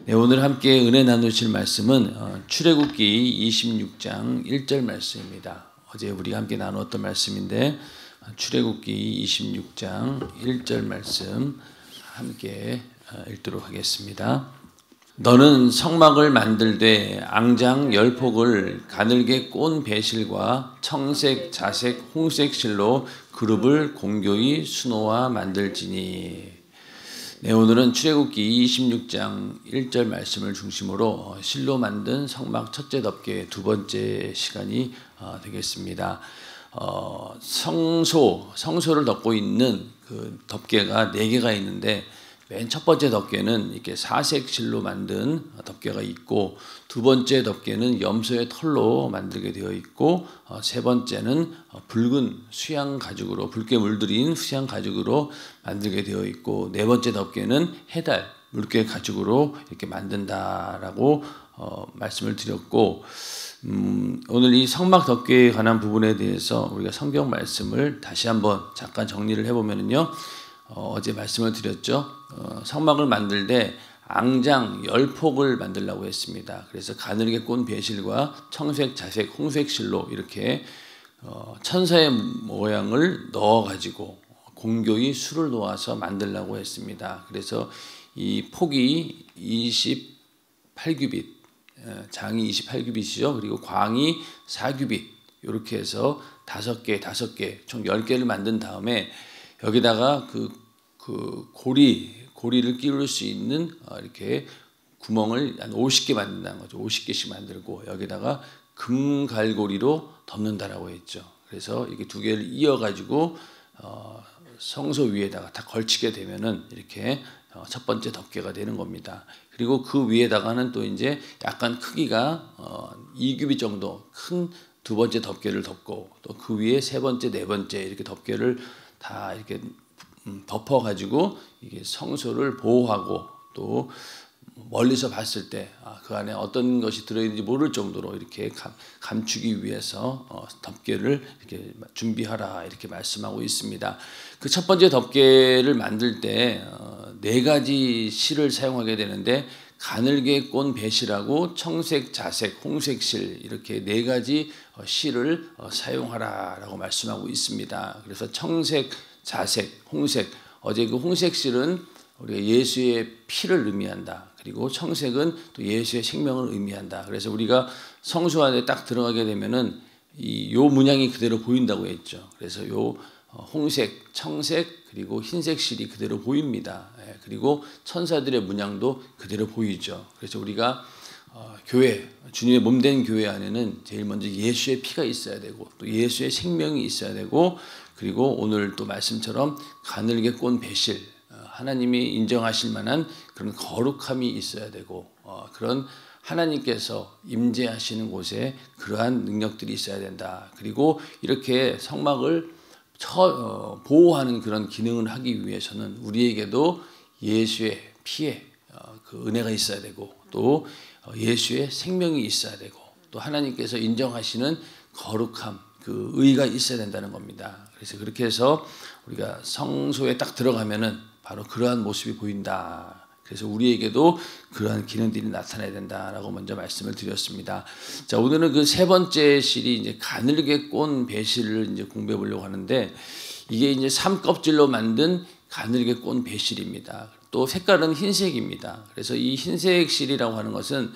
네, 오늘 함께 은혜 나누실 말씀은 출애굽기 26장 1절 말씀입니다. 어제 우리가 함께 나누었던 말씀인데 출애굽기 26장 1절 말씀 함께 읽도록 하겠습니다. 너는 성막을 만들되 앙장 10폭을 가늘게 꼰 배실과 청색, 자색, 홍색 실로 그룹을 공교히 수놓아 만들지니. 네, 오늘은 출애굽기 26장 1절 말씀을 중심으로 실로 만든 성막 첫째 덮개 두 번째 시간이 되겠습니다. 성소를 덮고 있는 그 덮개가 4개가 있는데 맨 첫 번째 덮개는 이렇게 사색 실로 만든 덮개가 있고, 두 번째 덮개는 염소의 털로 만들게 되어 있고, 세 번째는 붉은 수양 가죽으로, 붉게 물들인 수양 가죽으로 만들게 되어 있고, 네 번째 덮개는 해달 물개 가죽으로 이렇게 만든다라고 말씀을 드렸고, 오늘 이 성막 덮개에 관한 부분에 대해서 우리가 성경 말씀을 다시 한번 잠깐 정리를 해보면요, 어제 말씀을 드렸죠. 성막을 만들 때 앙장 10폭을 만들라고 했습니다. 그래서 가늘게 꼰 배실과 청색, 자색, 홍색 실로 이렇게 천사의 모양을 넣어가지고 공교히 수를 놓아서 만들라고 했습니다. 그래서 이 폭이 28규빗, 장이 28규빗이죠. 그리고 광이 4규빗, 이렇게 해서 5개, 총 10개를 만든 다음에 여기다가 그 고리를 끼울 수 있는 이렇게 구멍을 한 50개 만든다는 거죠. 50개씩 만들고 여기다가 금갈고리로 덮는다라고 했죠. 그래서 이렇게 두 개를 이어가지고 성소 위에다가 다 걸치게 되면은 이렇게 첫 번째 덮개가 되는 겁니다. 그리고 그 위에다가는 또 이제 약간 크기가 2규빗 정도 큰 두 번째 덮개를 덮고, 또 그 위에 세 번째, 네 번째 이렇게 덮개를 다 이렇게 덮어가지고 이게 성소를 보호하고, 또 멀리서 봤을 때 그 안에 어떤 것이 들어있는지 모를 정도로 이렇게 감추기 위해서 덮개를 이렇게 준비하라 이렇게 말씀하고 있습니다. 그 첫 번째 덮개를 만들 때 4가지 실을 사용하게 되는데, 가늘게 꼰 배실하고 청색, 자색, 홍색 실, 이렇게 4가지 실을 사용하라라고 말씀하고 있습니다. 그래서 청색, 자색, 홍색, 어제 그 홍색 실은 우리가 예수의 피를 의미한다. 그리고 청색은 또 예수의 생명을 의미한다. 그래서 우리가 성소 안에 딱 들어가게 되면은 요 문양이 그대로 보인다고 했죠. 그래서 요 홍색, 청색, 그리고 흰색 실이 그대로 보입니다. 그리고 천사들의 문양도 그대로 보이죠. 그래서 우리가 교회, 주님의 몸된 교회 안에는 제일 먼저 예수의 피가 있어야 되고, 또 예수의 생명이 있어야 되고, 그리고 오늘 또 말씀처럼 가늘게 꼰 배실, 하나님이 인정하실 만한 그런 거룩함이 있어야 되고, 그런 하나님께서 임재하시는 곳에 그러한 능력들이 있어야 된다. 그리고 이렇게 성막을 보호하는 그런 기능을 하기 위해서는 우리에게도 예수의 피에 그 은혜가 있어야 되고, 또 예수의 생명이 있어야 되고, 또 하나님께서 인정하시는 거룩함, 그 의가 있어야 된다는 겁니다. 그래서 그렇게 해서 우리가 성소에 딱 들어가면은 바로 그러한 모습이 보인다. 그래서 우리에게도 그러한 기능들이 나타나야 된다라고 먼저 말씀을 드렸습니다. 자, 오늘은 그 세 번째 실이 이제 가늘게 꼰 배실을 이제 공부해 보려고 하는데, 이게 이제 삼껍질로 만든 가늘게 꼰 배실입니다. 또 색깔은 흰색입니다. 그래서 이 흰색 실이라고 하는 것은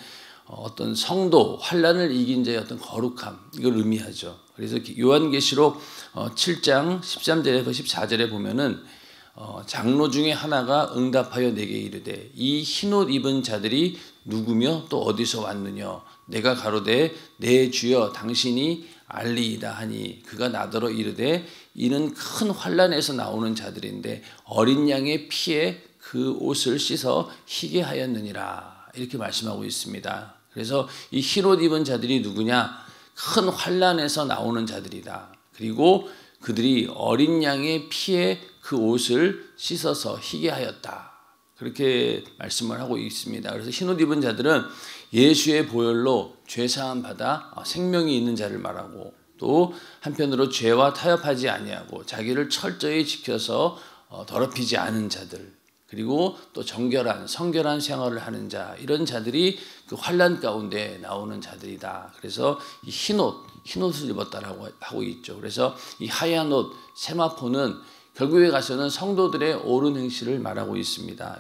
어떤 성도, 환난을 이긴 자의 어떤 거룩함, 이걸 의미하죠. 그래서 요한계시록 7장 13절에서 14절에 보면은 장로 중에 하나가 응답하여 내게 이르되, 이 흰옷 입은 자들이 누구며 또 어디서 왔느냐? 내가 가로되 내 주여 당신이 알리이다 하니, 그가 나더러 이르되, 이는 큰 환난에서 나오는 자들인데 어린 양의 피에 그 옷을 씻어 희게 하였느니라, 이렇게 말씀하고 있습니다. 그래서 이 흰옷 입은 자들이 누구냐? 큰 환난에서 나오는 자들이다. 그리고 그들이 어린 양의 피에 그 옷을 씻어서 희게 하였다. 그렇게 말씀을 하고 있습니다. 그래서 흰옷 입은 자들은 예수의 보혈로 죄사함 받아 생명이 있는 자를 말하고, 또 한편으로 죄와 타협하지 아니하고 자기를 철저히 지켜서 더럽히지 않은 자들, 그리고 또 정결한 성결한 생활을 하는 자, 이런 자들이 그 환난 가운데 나오는 자들이다. 그래서 이 흰옷을 입었다라고 하고 있죠. 그래서 이 하얀 옷 세마포는 결국에 가서는 성도들의 옳은 행실을 말하고 있습니다.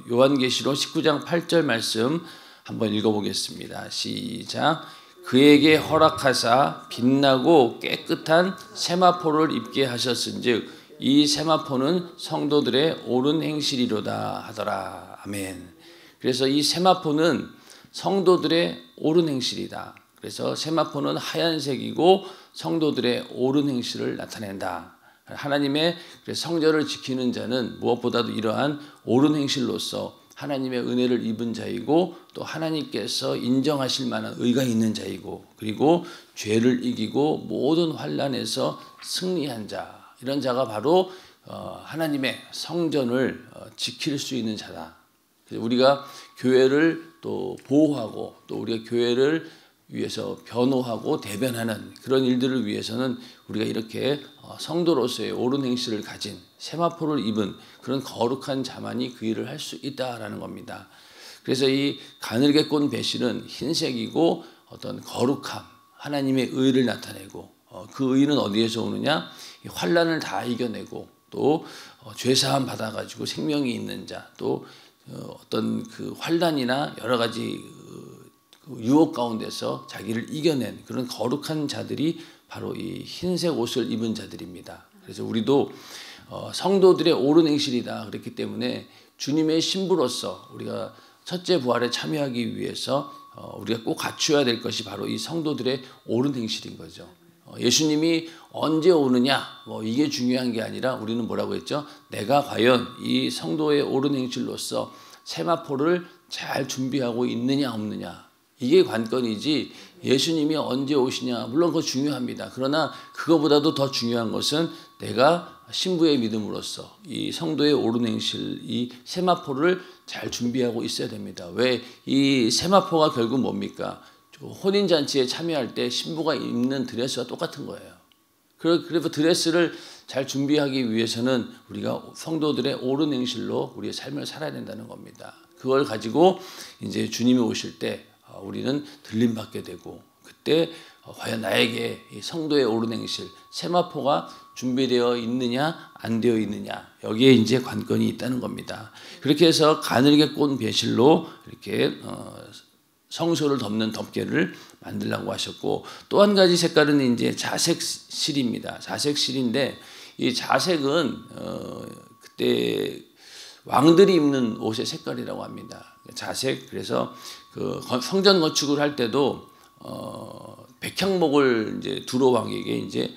요한계시록 19장 8절 말씀 한번 읽어보겠습니다. 시작. 그에게 허락하사 빛나고 깨끗한 세마포를 입게 하셨은즉 이 세마포는 성도들의 옳은 행실이로다 하더라. 아멘. 그래서 이 세마포는 성도들의 옳은 행실이다. 그래서 세마포는 하얀색이고 성도들의 옳은 행실을 나타낸다. 하나님의 성전을 지키는 자는 무엇보다도 이러한 옳은 행실로서 하나님의 은혜를 입은 자이고 또 하나님께서 인정하실 만한 의가 있는 자이고 그리고 죄를 이기고 모든 환난에서 승리한 자, 이런 자가 바로 하나님의 성전을 지킬 수 있는 자다. 그래서 우리가 교회를 또 보호하고 또 우리가 교회를 위해서 변호하고 대변하는 그런 일들을 위해서는 우리가 이렇게 성도로서의 옳은 행실을 가진 세마포를 입은 그런 거룩한 자만이 그 일을 할 수 있다라는 겁니다. 그래서 이 가늘게 꼰 배실은 흰색이고 어떤 거룩함, 하나님의 의를 나타내고 그 의는 어디에서 오느냐? 환난을 다 이겨내고 또 죄사함 받아가지고 생명이 있는 자, 또 어떤 그 환난이나 여러 가지 유혹 가운데서 자기를 이겨낸 그런 거룩한 자들이 바로 이 흰색 옷을 입은 자들입니다. 그래서 우리도 성도들의 옳은 행실이다. 그렇기 때문에 주님의 신부로서 우리가 첫째 부활에 참여하기 위해서 우리가 꼭 갖추어야 될 것이 바로 이 성도들의 옳은 행실인 거죠. 예수님이 언제 오느냐 이게 중요한 게 아니라 우리는 뭐라고 했죠? 내가 과연 이 성도의 옳은 행실로서 세마포를 잘 준비하고 있느냐 없느냐, 이게 관건이지 예수님이 언제 오시냐 물론 그거 중요합니다. 그러나 그거보다도 더 중요한 것은 내가 신부의 믿음으로써 이 성도의 옳은 행실, 이 세마포를 잘 준비하고 있어야 됩니다. 왜? 이 세마포가 결국 뭡니까? 혼인잔치에 참여할 때 신부가 입는 드레스와 똑같은 거예요. 그래서 드레스를 잘 준비하기 위해서는 우리가 성도들의 옳은 행실로 우리의 삶을 살아야 된다는 겁니다. 그걸 가지고 이제 주님이 오실 때 우리는 들림받게 되고 그때 과연 나에게 이 성도의 옳은 행실, 세마포가 준비되어 있느냐 안 되어 있느냐, 여기에 이제 관건이 있다는 겁니다. 그렇게 해서 가늘게 꼰 배실로 이렇게 성소를 덮는 덮개를 만들라고 하셨고, 또 한 가지 색깔은 이제 자색 실입니다. 자색 실인데 이 자색은 그때 왕들이 입는 옷의 색깔이라고 합니다. 자색. 그래서 그 성전 건축을 할 때도 백향목을 이제 두로 왕에게 이제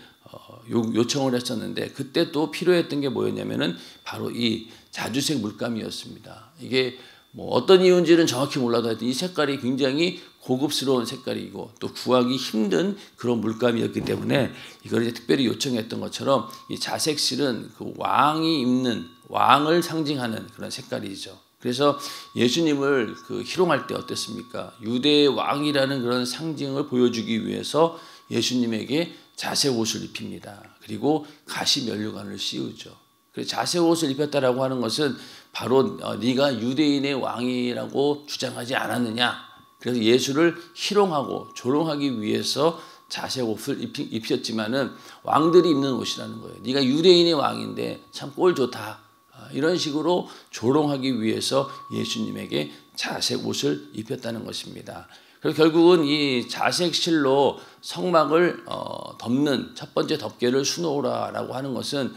요청을 했었는데 그때 또 필요했던 게 뭐였냐면은 바로 이 자주색 물감이었습니다. 이게 뭐 어떤 이유인지는 정확히 몰라도 하여튼 이 색깔이 굉장히 고급스러운 색깔이고 또 구하기 힘든 그런 물감이었기 때문에 이걸 이제 특별히 요청했던 것처럼 이 자색실은 그 왕이 입는, 왕을 상징하는 그런 색깔이죠. 그래서 예수님을 그 희롱할 때 어땠습니까? 유대의 왕이라는 그런 상징을 보여주기 위해서 예수님에게 자색 옷을 입힙니다. 그리고 가시 면류관을 씌우죠. 그래서 자색 옷을 입혔다라고 하는 것은 바로 네가 유대인의 왕이라고 주장하지 않았느냐. 그래서 예수를 희롱하고 조롱하기 위해서 자색 옷을 입혔지만은 왕들이 입는 옷이라는 거예요. 네가 유대인의 왕인데 참 꼴 좋다. 이런 식으로 조롱하기 위해서 예수님에게 자색 옷을 입혔다는 것입니다. 그래서 결국은 이 자색 실로 성막을 덮는 첫 번째 덮개를 수놓으라라고 하는 것은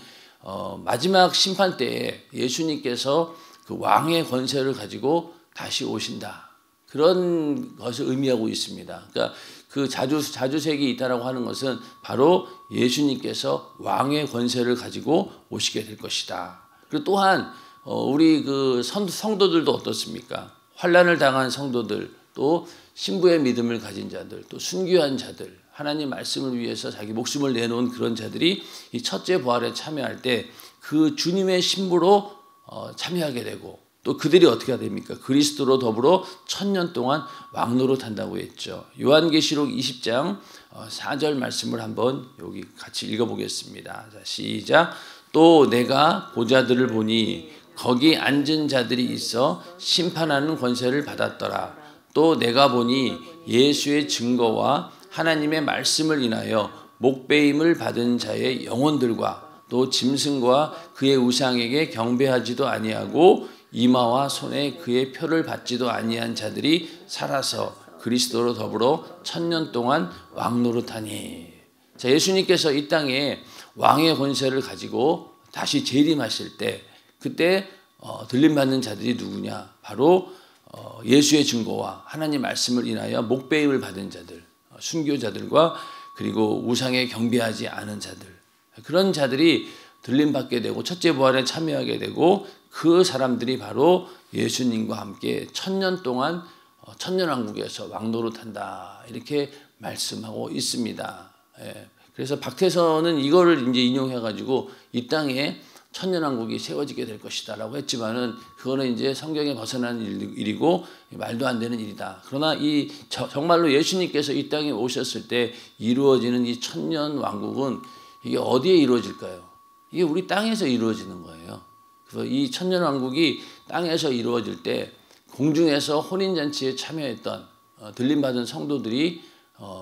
마지막 심판 때에 예수님께서 그 왕의 권세를 가지고 다시 오신다. 그런 것을 의미하고 있습니다. 그러니까 그 자주색이 있다라고 하는 것은 바로 예수님께서 왕의 권세를 가지고 오시게 될 것이다. 그리고 또한 우리 그 성도들도 어떻습니까? 환난을 당한 성도들, 또 신부의 믿음을 가진 자들, 또 순교한 자들, 하나님 말씀을 위해서 자기 목숨을 내놓은 그런 자들이 이 첫째 부활에 참여할 때 그 주님의 신부로 참여하게 되고, 또 그들이 어떻게 됩니까? 그리스도로 더불어 1000년 동안 왕노릇한다고 했죠. 요한계시록 20장 4절 말씀을 한번 여기 같이 읽어보겠습니다. 자, 시작. 또 내가 보좌들을 보니 거기 앉은 자들이 있어 심판하는 권세를 받았더라. 또 내가 보니 예수의 증거와 하나님의 말씀을 인하여 목배임을 받은 자의 영혼들과 또 짐승과 그의 우상에게 경배하지도 아니하고 이마와 손에 그의 표를 받지도 아니한 자들이 살아서 그리스도로 더불어 1000년 동안 왕노릇하니. 자, 예수님께서 이 땅에 왕의 권세를 가지고 다시 재림하실 때 그때 들림받는 자들이 누구냐? 바로 예수의 증거와 하나님 말씀을 인하여 목배임을 받은 자들, 순교자들과 그리고 우상에 경배하지 않은 자들, 그런 자들이 들림받게 되고 첫째 부활에 참여하게 되고 그 사람들이 바로 예수님과 함께 1000년 동안 천년왕국에서 왕노릇한다 이렇게 말씀하고 있습니다. 그래서 박태선은 이거를 이제 인용해가지고 이 땅에 천년왕국이 세워지게 될 것이다라고 했지만은 그거는 이제 성경에 벗어난 일이고 말도 안 되는 일이다. 그러나 이 정말로 예수님께서 이 땅에 오셨을 때 이루어지는 이 천년왕국은 이게 어디에 이루어질까요? 이게 우리 땅에서 이루어지는 거예요. 그래서 이 천년왕국이 땅에서 이루어질 때 공중에서 혼인잔치에 참여했던 들림받은 성도들이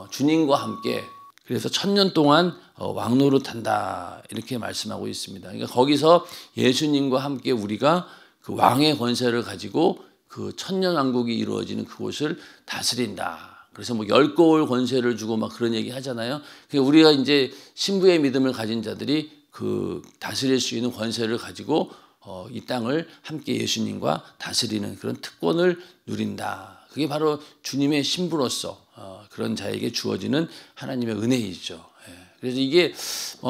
주님과 함께 그래서 1000년 동안 왕노릇한다 이렇게 말씀하고 있습니다. 그러니까 거기서 예수님과 함께 우리가 그 왕의 권세를 가지고 그 천년왕국이 이루어지는 그곳을 다스린다. 그래서 뭐 10거울 권세를 주고 막 그런 얘기 하잖아요. 그러니까 우리가 이제 신부의 믿음을 가진 자들이 그 다스릴 수 있는 권세를 가지고 이 땅을 함께 예수님과 다스리는 그런 특권을 누린다. 그게 바로 주님의 신부로서 그런 자에게 주어지는 하나님의 은혜이죠. 그래서 이게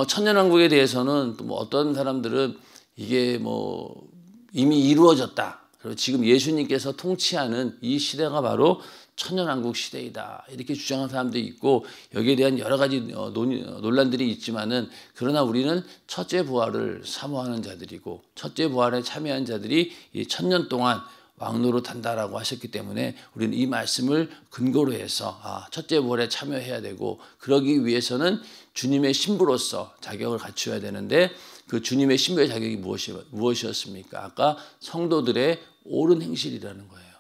천년왕국에 대해서는 또 뭐 어떤 사람들은 이게 뭐 이미 이루어졌다. 그리고 지금 예수님께서 통치하는 이 시대가 바로 천년왕국 시대이다. 이렇게 주장하는 사람도 있고 여기에 대한 여러 가지 논란들이 있지만은 그러나 우리는 첫째 부활을 사모하는 자들이고 첫째 부활에 참여한 자들이 이 1000년 동안 왕노릇한다라고 하셨기 때문에 우리는 이 말씀을 근거로 해서 첫째 부활에 참여해야 되고 그러기 위해서는 주님의 신부로서 자격을 갖춰야 되는데 그 주님의 신부의 자격이 무엇이었습니까? 아까 성도들의 옳은 행실이라는 거예요.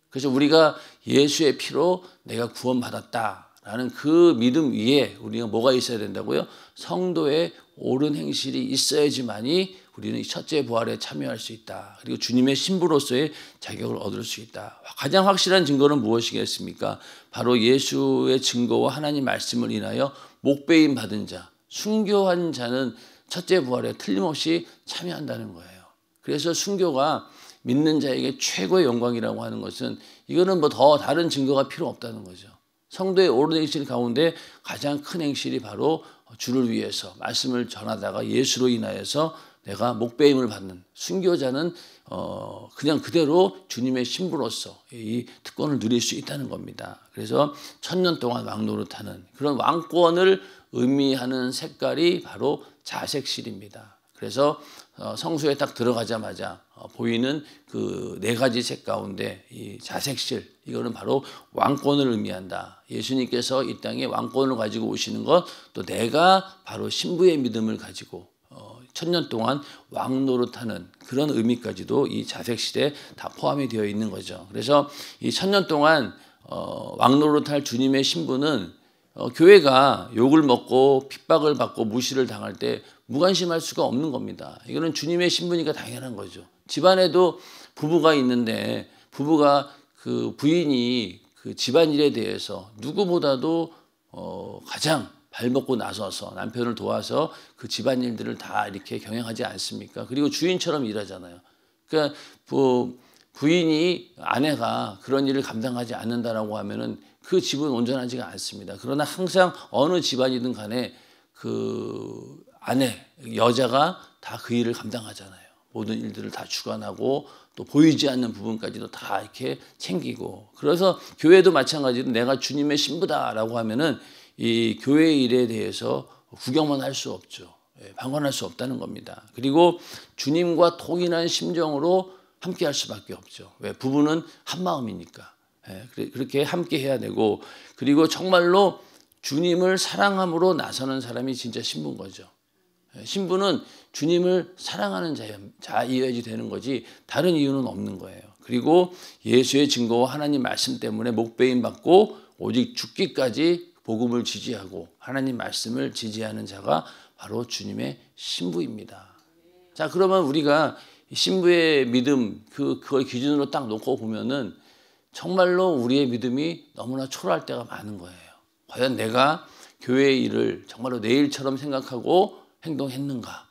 그래서 우리가 예수의 피로 내가 구원받았다라는 그 믿음 위에 우리가 뭐가 있어야 된다고요? 성도의 옳은 행실이 있어야지만이 우리는 첫째 부활에 참여할 수 있다. 그리고 주님의 신부로서의 자격을 얻을 수 있다. 가장 확실한 증거는 무엇이겠습니까? 바로 예수의 증거와 하나님 말씀을 인하여 목배임 받은 자, 순교한 자는 첫째 부활에 틀림없이 참여한다는 거예요. 그래서 순교가 믿는 자에게 최고의 영광이라고 하는 것은 이거는 뭐 더 다른 증거가 필요 없다는 거죠. 성도의 옳은 행실 가운데 가장 큰 행실이 바로 주를 위해서 말씀을 전하다가 예수로 인하여서 내가 목배임을 받는 순교자는 그냥 그대로 주님의 신부로서 이 특권을 누릴 수 있다는 겁니다. 그래서 1000년 동안 왕노릇하는 그런 왕권을 의미하는 색깔이 바로 자색실입니다. 그래서 성소에 딱 들어가자마자 보이는 그 네 가지 색 가운데 이 자색실 이거는 바로 왕권을 의미한다. 예수님께서 이 땅에 왕권을 가지고 오시는 것 또 내가 바로 신부의 믿음을 가지고 1000년 동안 왕노릇하는 그런 의미까지도 이 자색실에 다 포함이 되어 있는 거죠. 그래서 이 1000년 동안 왕노릇할 주님의 신부는 교회가 욕을 먹고 핍박을 받고 무시를 당할 때 무관심할 수가 없는 겁니다. 이거는 주님의 신부니까 당연한 거죠. 집안에도 부부가 있는데 부부가 그 부인이 그 집안일에 대해서 누구보다도 가장 발벗고 나서서 남편을 도와서 그 집안일들을 다 이렇게 경영하지 않습니까? 그리고 주인처럼 일하잖아요. 그러니까 부인이 아내가 그런 일을 감당하지 않는다라고 하면은 그 집은 온전하지가 않습니다. 그러나 항상 어느 집안이든 간에 그 아내, 여자가 다 그 일을 감당하잖아요. 모든 일들을 다 주관하고 또 보이지 않는 부분까지도 다 이렇게 챙기고 그래서 교회도 마찬가지로 내가 주님의 신부다라고 하면은 이 교회 일에 대해서 구경만 할 수 없죠. 방관할 수 없다는 겁니다. 그리고 주님과 통일한 심정으로 함께 할 수밖에 없죠. 왜? 부부는 한 마음이니까. 그렇게 함께 해야 되고 그리고 정말로 주님을 사랑함으로 나서는 사람이 진짜 신부인 거죠. 신부는 주님을 사랑하는 자이어야지 되는 거지 다른 이유는 없는 거예요. 그리고 예수의 증거와 하나님 말씀 때문에 목배임 받고 오직 죽기까지 복음을 지지하고 하나님 말씀을 지지하는 자가 바로 주님의 신부입니다. 자, 그러면 우리가 신부의 믿음 그걸 기준으로 딱 놓고 보면은 정말로 우리의 믿음이 너무나 초라할 때가 많은 거예요. 과연 내가 교회의 일을 정말로 내 일처럼 생각하고 행동했는가?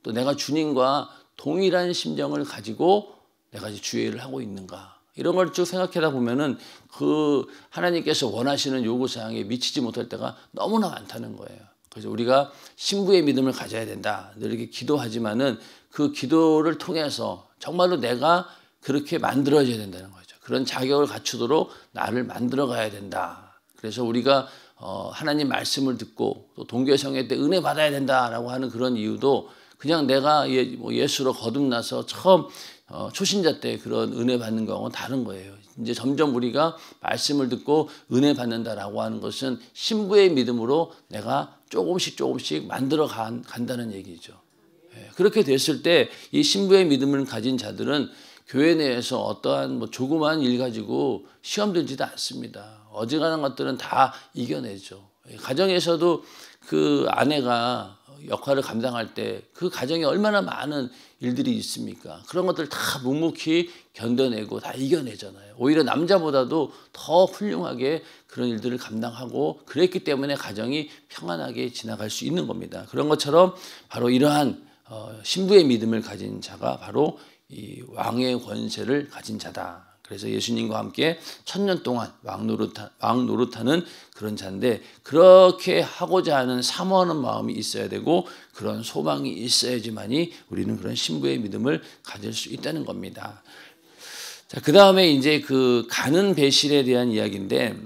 또 내가 주님과 동일한 심정을 가지고 내가 주의 일을 하고 있는가? 이런 걸 쭉 생각하다 보면은 그 하나님께서 원하시는 요구사항에 미치지 못할 때가 너무나 많다는 거예요. 그래서 우리가 신부의 믿음을 가져야 된다. 늘 이렇게 기도하지만은 그 기도를 통해서 정말로 내가 그렇게 만들어져야 된다는 거죠. 그런 자격을 갖추도록 나를 만들어 가야 된다. 그래서 우리가 하나님 말씀을 듣고 또 동교성회 때 은혜 받아야 된다라고 하는 그런 이유도 그냥 내가 예수로 거듭나서 처음 초신자 때 그런 은혜 받는 거하고는 다른 거예요. 이제 점점 우리가 말씀을 듣고 은혜 받는다라고 하는 것은 신부의 믿음으로 내가 조금씩 만들어 간다는 얘기죠. 그렇게 됐을 때 이 신부의 믿음을 가진 자들은 교회 내에서 어떠한 조그마한 일 가지고 시험 들지도 않습니다. 어지간한 것들은 다 이겨내죠. 가정에서도 그 아내가 역할을 감당할 때 그 가정에 얼마나 많은 일들이 있습니까? 그런 것들 다 묵묵히 견뎌내고 다 이겨내잖아요. 오히려 남자보다도 더 훌륭하게 그런 일들을 감당하고 그랬기 때문에 가정이 평안하게 지나갈 수 있는 겁니다. 그런 것처럼 바로 이러한 신부의 믿음을 가진 자가 바로 이 왕의 권세를 가진 자다. 그래서 예수님과 함께 1000년 동안 왕 노릇하는 그런 자인데 그렇게 하고자 하는 사모하는 마음이 있어야 되고 그런 소망이 있어야지만이 우리는 그런 신부의 믿음을 가질 수 있다는 겁니다. 자, 그 다음에 이제 그 가는 배실에 대한 이야기인데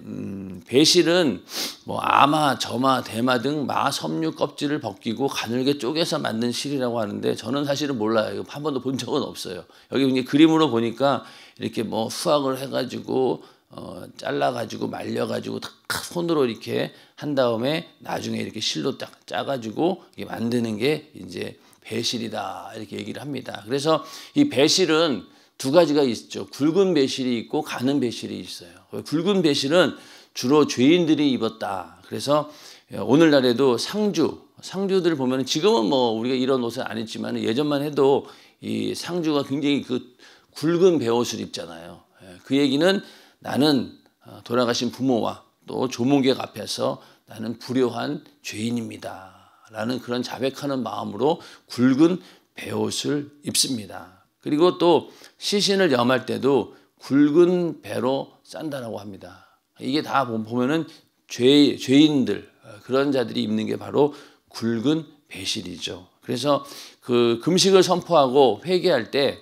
배실은 아마, 저마, 대마 등 마 섬유 껍질을 벗기고 가늘게 쪼개서 만든 실이라고 하는데 저는 사실은 몰라요. 한 번도 본 적은 없어요. 여기 이제 그림으로 보니까 이렇게 수확을 해가지고 잘라가지고 말려가지고 딱 손으로 이렇게 한 다음에 나중에 이렇게 실로 딱 짜가지고 이게 만드는 게 이제 배실이다 이렇게 얘기를 합니다. 그래서 이 배실은 두 가지가 있죠. 굵은 배실이 있고 가는 배실이 있어요. 굵은 배실은 주로 죄인들이 입었다. 그래서 오늘날에도 상주들 보면 지금은 우리가 이런 옷을 안 입지만 예전만 해도 이 상주가 굉장히 그 굵은 베옷을 입잖아요. 그 얘기는 나는 돌아가신 부모와 또 조문객 앞에서 나는 불효한 죄인입니다. 라는 그런 자백하는 마음으로 굵은 베옷을 입습니다. 그리고 또 시신을 염할 때도 굵은 배로 싼다라고 합니다. 이게 다 보면은 죄인들 그런 자들이 입는 게 바로 굵은 배실이죠. 그래서 그 금식을 선포하고 회개할 때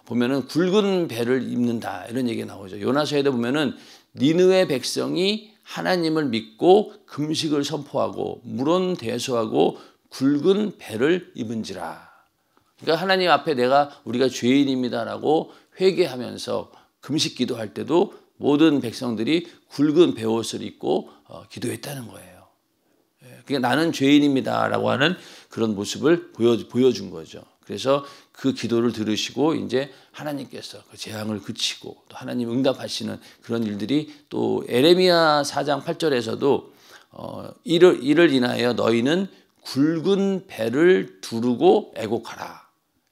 보면은 굵은 배를 입는다 이런 얘기가 나오죠. 요나서에도 보면은 니느웨 백성이 하나님을 믿고 금식을 선포하고 물론 대수하고 굵은 배를 입은지라. 그러니까 하나님 앞에 우리가 죄인입니다라고 회개하면서 금식 기도할 때도 모든 백성들이 굵은 베옷을 입고 기도했다는 거예요. 그러니까 나는 죄인입니다라고 하는 그런 모습을 보여준 거죠. 그래서 그 기도를 들으시고 이제 하나님께서 그 재앙을 그치고 또 하나님 응답하시는 그런 일들이 또 에레미야 4장 8절에서도 이를 인하여 너희는 굵은 배를 두르고 애곡하라.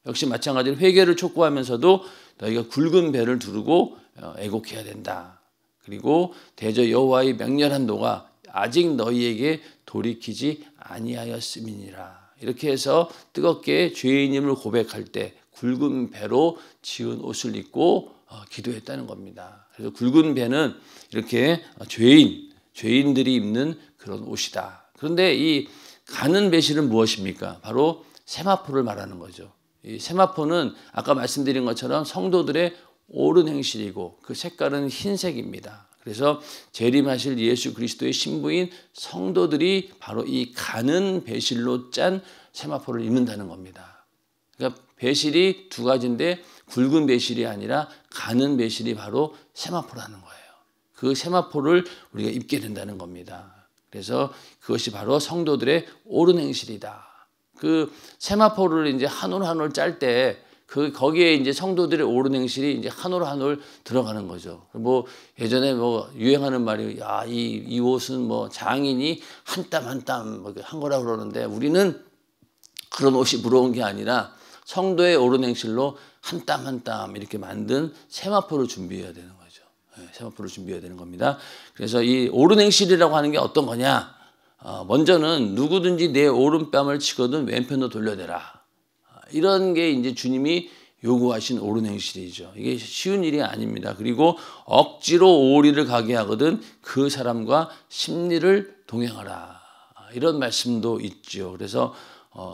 역시 마찬가지로 회개를 촉구하면서도 너희가 굵은 배를 두르고 애곡해야 된다. 그리고 대저 여호와의 맹렬한 노가 아직 너희에게 돌이키지 아니하였음이니라. 이렇게 해서 뜨겁게 죄인임을 고백할 때 굵은 배로 지은 옷을 입고 기도했다는 겁니다. 그래서 굵은 배는 이렇게 죄인들이 입는 그런 옷이다. 그런데 이 가는 배실은 무엇입니까? 바로 세마포를 말하는 거죠. 이 세마포는 아까 말씀드린 것처럼 성도들의 옳은 행실이고 그 색깔은 흰색입니다. 그래서 재림하실 예수 그리스도의 신부인 성도들이 바로 이 가는 배실로 짠 세마포를 입는다는 겁니다. 그러니까 배실이 두 가지인데 굵은 배실이 아니라 가는 배실이 바로 세마포라는 거예요. 그 세마포를 우리가 입게 된다는 겁니다. 그래서 그것이 바로 성도들의 옳은 행실이다. 그 세마포를 이제 한 올 한 올 짤 때 거기에 이제 성도들의 옳은 행실이 이제 한 올 한 올 들어가는 거죠. 뭐 예전에 뭐 유행하는 말이 야, 이 옷은 뭐 장인이 한 땀 한 땀 한 거라고 그러는데 우리는 그런 옷이 부러운 게 아니라 성도의 옳은 행실로 한 땀 한 땀 이렇게 만든 세마포를 준비해야 되는 거죠. 세마포를 준비해야 되는 겁니다. 그래서 이 옳은 행실이라고 하는 게 어떤 거냐? 먼저는 누구든지 내 오른뺨을 치거든 왼편도 돌려대라. 이런 게 이제 주님이 요구하신 옳은 행실이죠. 이게 쉬운 일이 아닙니다. 그리고 억지로 오리를 가게 하거든 그 사람과 심리를 동행하라. 이런 말씀도 있죠. 그래서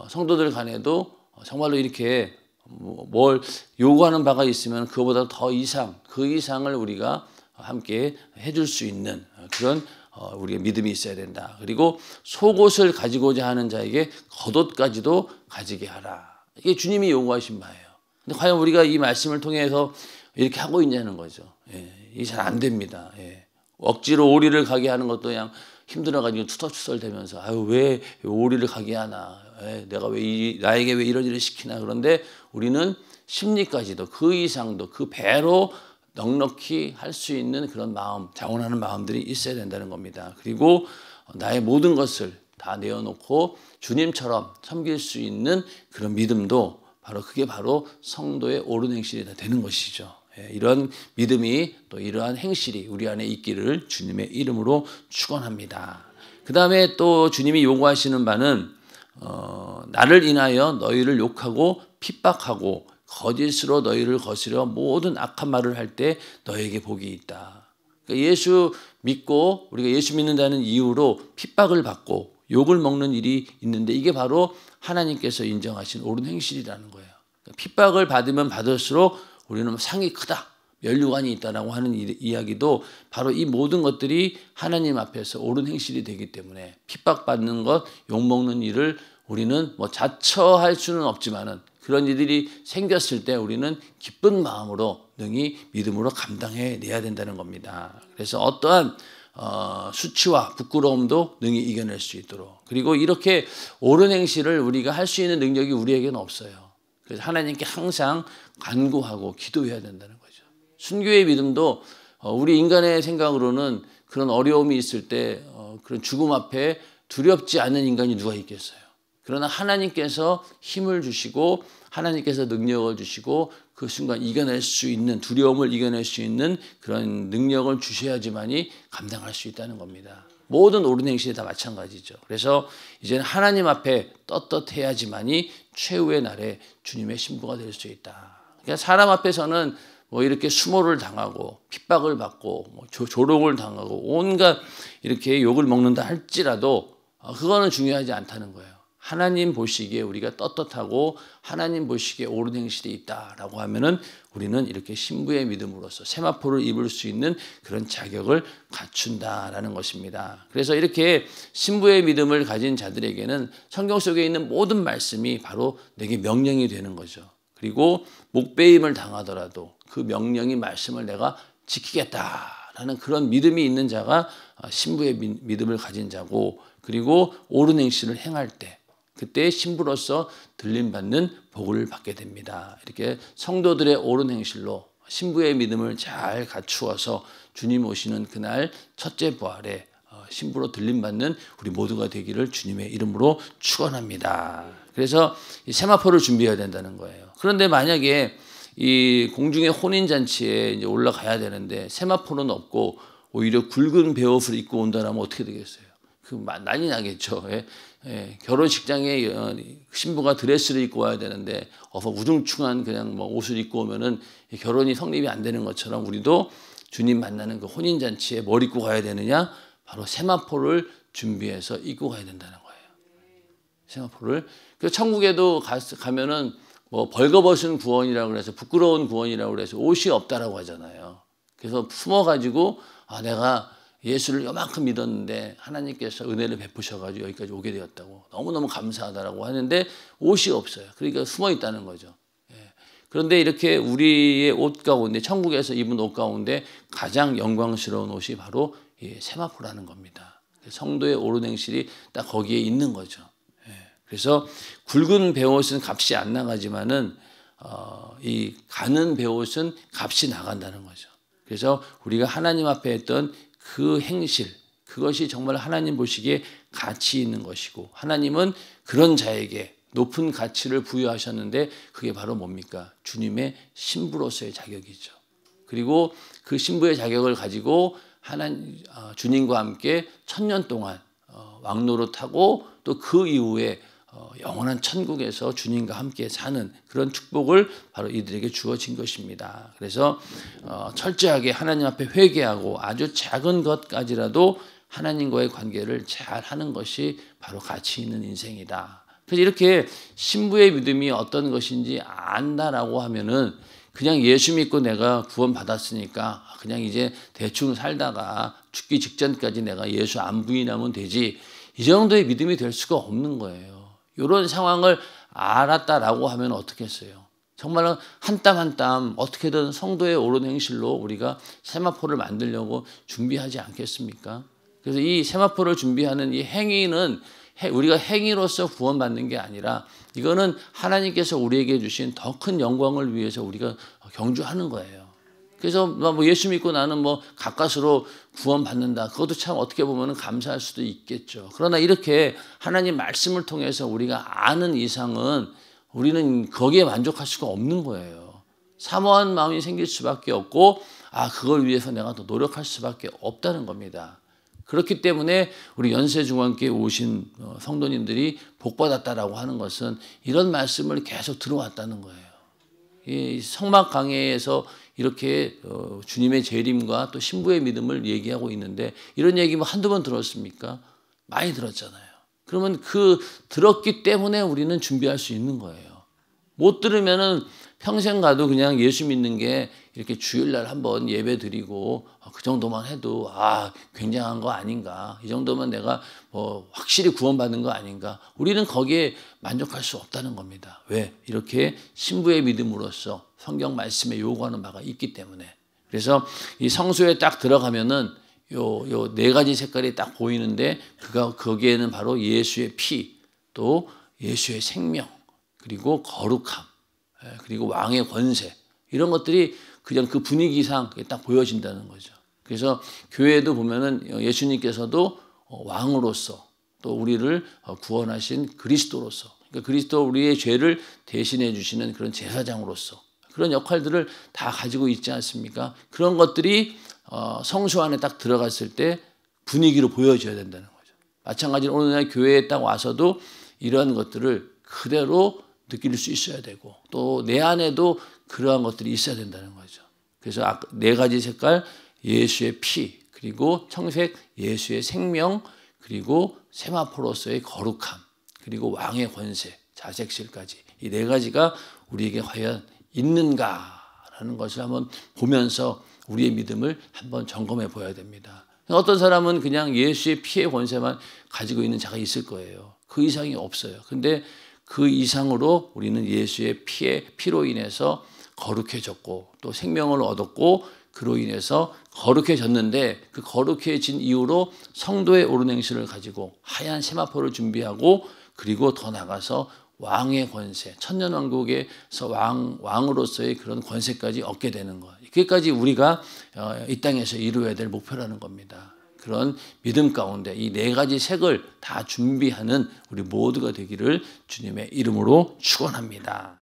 성도들 간에도 정말로 이렇게 뭘 요구하는 바가 있으면 그보다 더 이상, 그 이상을 우리가 함께 해줄 수 있는 그런 우리의 믿음이 있어야 된다. 그리고 속옷을 가지고자 하는 자에게 겉옷까지도 가지게 하라. 이게 주님이 요구하신 바예요. 근데 과연 우리가 이 말씀을 통해서 이렇게 하고 있냐는 거죠. 이게 잘 안 됩니다. 억지로 오리를 가게 하는 것도 그냥 힘들어가지고 투덜투덜 대면서 아유 왜 오리를 가게 하나, 내가 나에게 왜 이런 일을 시키나. 그런데 우리는 심리까지도 그 이상도 그 배로 넉넉히 할 수 있는 그런 마음, 자원하는 마음들이 있어야 된다는 겁니다. 그리고 나의 모든 것을 다 내어놓고 주님처럼 섬길 수 있는 그런 믿음도 그게 바로 성도의 옳은 행실이 되는 것이죠. 이런 믿음이 또 이러한 행실이 우리 안에 있기를 주님의 이름으로 축원합니다. 그 다음에 또 주님이 요구하시는 바는 나를 인하여 너희를 욕하고 핍박하고 거짓으로 너희를 거스려 모든 악한 말을 할 때 너에게 복이 있다. 그러니까 예수 믿고 우리가 예수 믿는다는 이유로 핍박을 받고 욕을 먹는 일이 있는데 이게 바로 하나님께서 인정하신 옳은 행실이라는 거예요. 그러니까 핍박을 받으면 받을수록 우리는 상이 크다, 면류관이 있다라고 하는 이야기도 바로 이 모든 것들이 하나님 앞에서 옳은 행실이 되기 때문에 핍박받는 것, 욕먹는 일을 우리는 뭐 자처할 수는 없지만은 그런 일들이 생겼을 때 우리는 기쁜 마음으로 능히 믿음으로 감당해내야 된다는 겁니다. 그래서 어떠한 수치와 부끄러움도 능히 이겨낼 수 있도록, 그리고 이렇게 옳은 행실을 우리가 할 수 있는 능력이 우리에게는 없어요. 그래서 하나님께 항상 간구하고 기도해야 된다는 거죠. 순교의 믿음도 우리 인간의 생각으로는 그런 어려움이 있을 때 그런 죽음 앞에 두렵지 않는 인간이 누가 있겠어요. 그러나 하나님께서 힘을 주시고 하나님께서 능력을 주시고 그 순간 이겨낼 수 있는, 두려움을 이겨낼 수 있는 그런 능력을 주셔야지만이 감당할 수 있다는 겁니다. 모든 옳은 행실이 다 마찬가지죠. 그래서 이제는 하나님 앞에 떳떳해야지만이 최후의 날에 주님의 신부가 될 수 있다. 그러니까 사람 앞에서는 뭐 이렇게 수모를 당하고 핍박을 받고 뭐 조롱을 당하고 온갖 이렇게 욕을 먹는다 할지라도 그거는 중요하지 않다는 거예요. 하나님 보시기에 우리가 떳떳하고 하나님 보시기에 옳은 행실이 있다라고 하면은 우리는 이렇게 신부의 믿음으로써 세마포를 입을 수 있는 그런 자격을 갖춘다라는 것입니다. 그래서 이렇게 신부의 믿음을 가진 자들에게는 성경 속에 있는 모든 말씀이 바로 내게 명령이 되는 거죠. 그리고 목배임을 당하더라도 그 명령이 말씀을 내가 지키겠다라는 그런 믿음이 있는 자가 신부의 믿음을 가진 자고, 그리고 옳은 행실을 행할 때 그때 신부로서 들림받는 복을 받게 됩니다. 이렇게 성도들의 옳은 행실로 신부의 믿음을 잘 갖추어서 주님 오시는 그날 첫째 부활에 신부로 들림받는 우리 모두가 되기를 주님의 이름으로 축원합니다. 그래서 이 세마포를 준비해야 된다는 거예요. 그런데 만약에 이 공중의 혼인잔치에 이제 올라가야 되는데 세마포는 없고 오히려 굵은 베옷을 입고 온다라면 어떻게 되겠어요? 난리 나겠죠. 결혼식장에 신부가 드레스를 입고 와야 되는데 우중충한 그냥 뭐 옷을 입고 오면은 결혼이 성립이 안 되는 것처럼 우리도 주님 만나는 그 혼인잔치에 뭘 입고 가야 되느냐? 바로 세마포를 준비해서 입고 가야 된다는 거예요. 세마포를. 그 천국에도 가면은 뭐 벌거벗은 구원이라고 그래서 부끄러운 구원이라고 그래서 옷이 없다라고 하잖아요. 그래서 숨어가지고 내가 예수를 요만큼 믿었는데 하나님께서 은혜를 베푸셔가지고 여기까지 오게 되었다고 너무너무 감사하다라고 하는데 옷이 없어요. 그러니까 숨어 있다는 거죠. 그런데 이렇게 우리의 옷 가운데, 천국에서 입은 옷 가운데 가장 영광스러운 옷이 바로 세마포라는 겁니다. 성도의 옳은 행실이 딱 거기에 있는 거죠. 그래서 굵은 베옷은 값이 안 나가지만은 이 가는 베옷은 값이 나간다는 거죠. 그래서 우리가 하나님 앞에 했던 그 행실, 그것이 정말 하나님 보시기에 가치 있는 것이고, 하나님은 그런 자에게 높은 가치를 부여하셨는데 그게 바로 뭡니까? 주님의 신부로서의 자격이죠. 그리고 그 신부의 자격을 가지고 주님과 함께 1000년 동안 왕노릇하고 또 그 이후에 영원한 천국에서 주님과 함께 사는 그런 축복을 바로 이들에게 주어진 것입니다. 그래서 철저하게 하나님 앞에 회개하고 아주 작은 것까지라도 하나님과의 관계를 잘 하는 것이 바로 가치 있는 인생이다. 그래서 이렇게 신부의 믿음이 어떤 것인지 안다라고 하면은 그냥 예수 믿고 내가 구원 받았으니까 그냥 이제 대충 살다가 죽기 직전까지 내가 예수 안 부인하면 되지, 이 정도의 믿음이 될 수가 없는 거예요. 이런 상황을 알았다라고 하면 어떻게 했어요? 정말로 한 땀 한 땀 어떻게든 성도의 옳은 행실로 우리가 세마포를 만들려고 준비하지 않겠습니까? 그래서 이 세마포를 준비하는 이 행위는 우리가 행위로서 구원받는 게 아니라 이거는 하나님께서 우리에게 주신 더 큰 영광을 위해서 우리가 경주하는 거예요. 그래서 뭐 예수 믿고 나는 뭐 가까스로 구원받는다. 그것도 참 어떻게 보면 감사할 수도 있겠죠. 그러나 이렇게 하나님 말씀을 통해서 우리가 아는 이상은 우리는 거기에 만족할 수가 없는 거예요. 사모한 마음이 생길 수밖에 없고, 그걸 위해서 내가 더 노력할 수밖에 없다는 겁니다. 그렇기 때문에 우리 연세중앙교회 오신 성도님들이 복받았다라고 하는 것은 이런 말씀을 계속 들어왔다는 거예요. 이 성막 강해에서 이렇게 주님의 재림과 또 신부의 믿음을 얘기하고 있는데 이런 얘기 뭐 한두 번 들었습니까? 많이 들었잖아요. 그러면 들었기 때문에 우리는 준비할 수 있는 거예요. 못 들으면은 평생 가도 그냥 예수 믿는 게 이렇게 주일날 한번 예배 드리고 그 정도만 해도 굉장한 거 아닌가, 이 정도면 내가 뭐 확실히 구원받는 거 아닌가, 우리는 거기에 만족할 수 없다는 겁니다. 왜? 이렇게 신부의 믿음으로써 성경 말씀에 요구하는 바가 있기 때문에. 그래서 이 성소에 딱 들어가면은 요 네 가지 색깔이 딱 보이는데 거기에는 바로 예수의 피, 또 예수의 생명, 그리고 거룩함, 그리고 왕의 권세, 이런 것들이 그냥 그 분위기상 딱 보여진다는 거죠. 그래서 교회에도 보면은 예수님께서도 왕으로서 또 우리를 구원하신 그리스도로서, 그러니까 그리스도 우리의 죄를 대신해 주시는 그런 제사장으로서 그런 역할들을 다 가지고 있지 않습니까? 그런 것들이 성소 안에 딱 들어갔을 때 분위기로 보여져야 된다는 거죠. 마찬가지로 오늘날 교회에 딱 와서도 이러한 것들을 그대로 느낄 수 있어야 되고 또 내 안에도 그러한 것들이 있어야 된다는 거죠. 그래서 네 가지 색깔, 예수의 피, 그리고 청색 예수의 생명, 그리고 세마포로서의 거룩함, 그리고 왕의 권세, 자색실까지 이 네 가지가 우리에게 과연 있는가라는 것을 한번 보면서 우리의 믿음을 한번 점검해 보아야 됩니다. 어떤 사람은 그냥 예수의 피의 권세만 가지고 있는 자가 있을 거예요. 그 이상이 없어요. 근데 그 이상으로 우리는 예수의 피로 인해서 거룩해졌고 또 생명을 얻었고 그로 인해서 거룩해졌는데 그 거룩해진 이후로 성도의 옳은 행실을 가지고 하얀 세마포를 준비하고 그리고 더 나가서 왕의 권세, 천년왕국에서 왕으로서의 그런 권세까지 얻게 되는 것. 그게까지 우리가 이 땅에서 이루어야 될 목표라는 겁니다. 그런 믿음 가운데 이 네 가지 색을 다 준비하는 우리 모두가 되기를 주님의 이름으로 축원합니다.